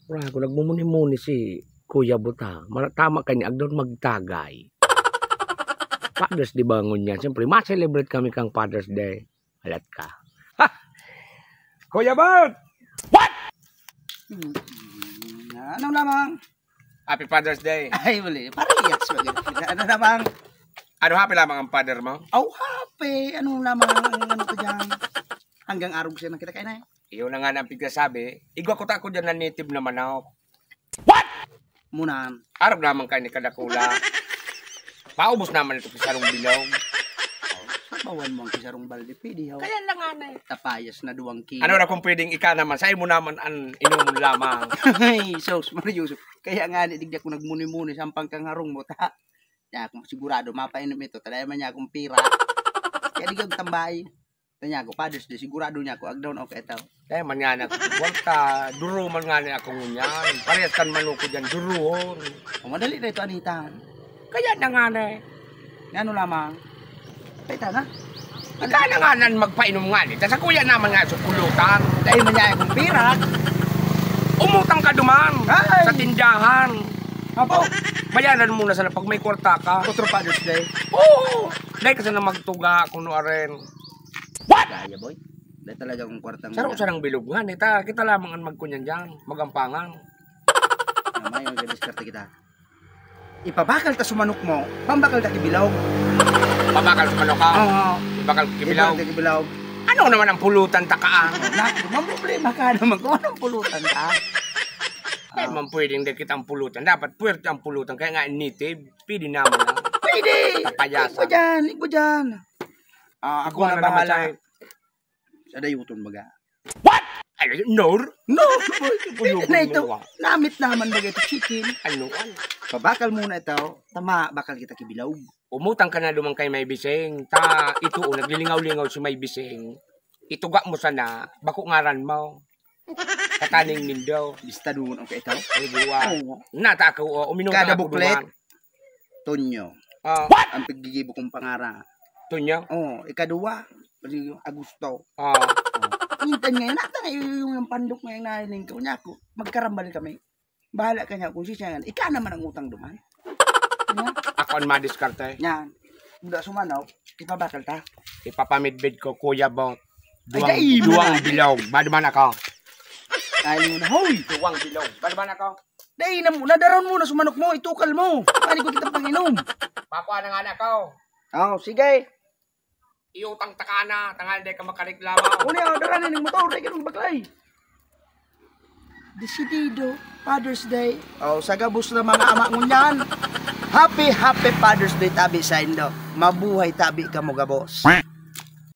Kung nagmumuni-muni si Kuya Buta, tama kanya agdon magtagay. Father's Day bangon niya. Siyempre, ma-celebrate kami kang Father's Day. Alat ka. Ha! Kuya Bot! What? Ano namang? Happy Father's Day. Ay, wali. Parehas. Ano namang? Ano happy lamang ang father mo? Oh, happy. Ano namang ano ko dyan? Hanggang araw siya nang kita kayo na eh. Iyon na nga nang pigkasabi. Igwa ko ta ko dyan na native na manok. What? Munan. Arab naman kayo ni Kadakula. Paubos naman ito kisarong bilog. Bawan mo ang kisarong balde. Pwede ho. Kaya lang nga na eh. Tapayas na 2 kilo. Ano na kung pwedeng ika naman? Sa'yo mo naman ang inumun lamang. Ay, sos, Mariusop. Kaya nga, digda ko nagmuni-muni sampang kang harong mo, ta. Kaya kung sigurado, mapainom ito, talaya man niya akong pira. Kaya digag tambay. Tanya ko, Father's Day, sigurado niya ako, agdaw na ako ito. Kaya man nga na, walta, duro man nga na akong nyan. Parehas kan manuko dyan, duruhon. O, madali na ito, Anita. Kaya na nga na eh. Ano lamang? Paita nga. Ika na nga na magpainom nga nito. Sa kuya naman nga sa pulutan. Dahil man niya akong pira. Umutang ka duman Ay! sa tindahan. Apo, Bayaran muna sana pag may kwarta ka. otro Father's Day. Oo! Dahil kasi na magtuga kuno rin. Kaya, boy. Dahil talaga akong kwartang Saro sa nang bilog nga nita. Kita lamang ang magkunyan dyan. Magampangan. Namay, mag-diskarte kita. Ipabakal ta sumanok mo, pambakal ta kibilaw. Pabakal sa manok ka. Oo. Ibakal kibilaw. Ibakal ta kibilaw. Ano naman ang pulutan takaan? Naku, problema ka naman kung anong pulutan ta. Kaya man pwedeng dahil kita ang pulutan. Dapat puwerte ang pulutan. Kaya nga native. Pwede naman lang. Pwede! Tapayasan. Iko dyan. Ako na bahala. Sa dayuton baga. What? Ay, no? No! Pwede na ito. Namit naman baga ito chicken. Ano? Pabakal muna ito. Tama, bakal kita kibilaw. Umutang ka na lumang kay may bising. Ta, ito, naglilingaw-lingaw si may bising. Ituga mo sana, bako ngaran mo. Kataning nindo. Lista doon ang ito. Ay, buwa. Oo. Nata ako, uminom Kada ka ako buklet. duman. Tonyo. What? Ang paggigibo kong pangara. Tunyo? Ikaduwa. Agusto. Hintan ngayon, nata na yung pandok ngayon na hiling ko niya ako. Magkarambal kami. Bahala ka niya kung siya nga. Ika naman ang utang duman. Ako ang madiskarte. Yan. Buda sumanaw, ipabakal ta. Ipapamidbid ko, Kuya Bot. Ay, Duwang bilog. Badaman ako. Kaya mo na, hoy! Duwang bilog. Badaman ako. Dahil na muna, daron mo na sumanok mo, itukal mo. Pwede ko kita panginom. Pakuha na nga na ako. Sige. Iutang takana. Tangal di ka makariklamo. Uli, daran na ng motor, dahil ka ng baklay. Decidido, Father's Day. Sa gabos na mga ama mo niyan. Happy Father's Day tabi sa indo. Mabuhay tabi ka mo gabos.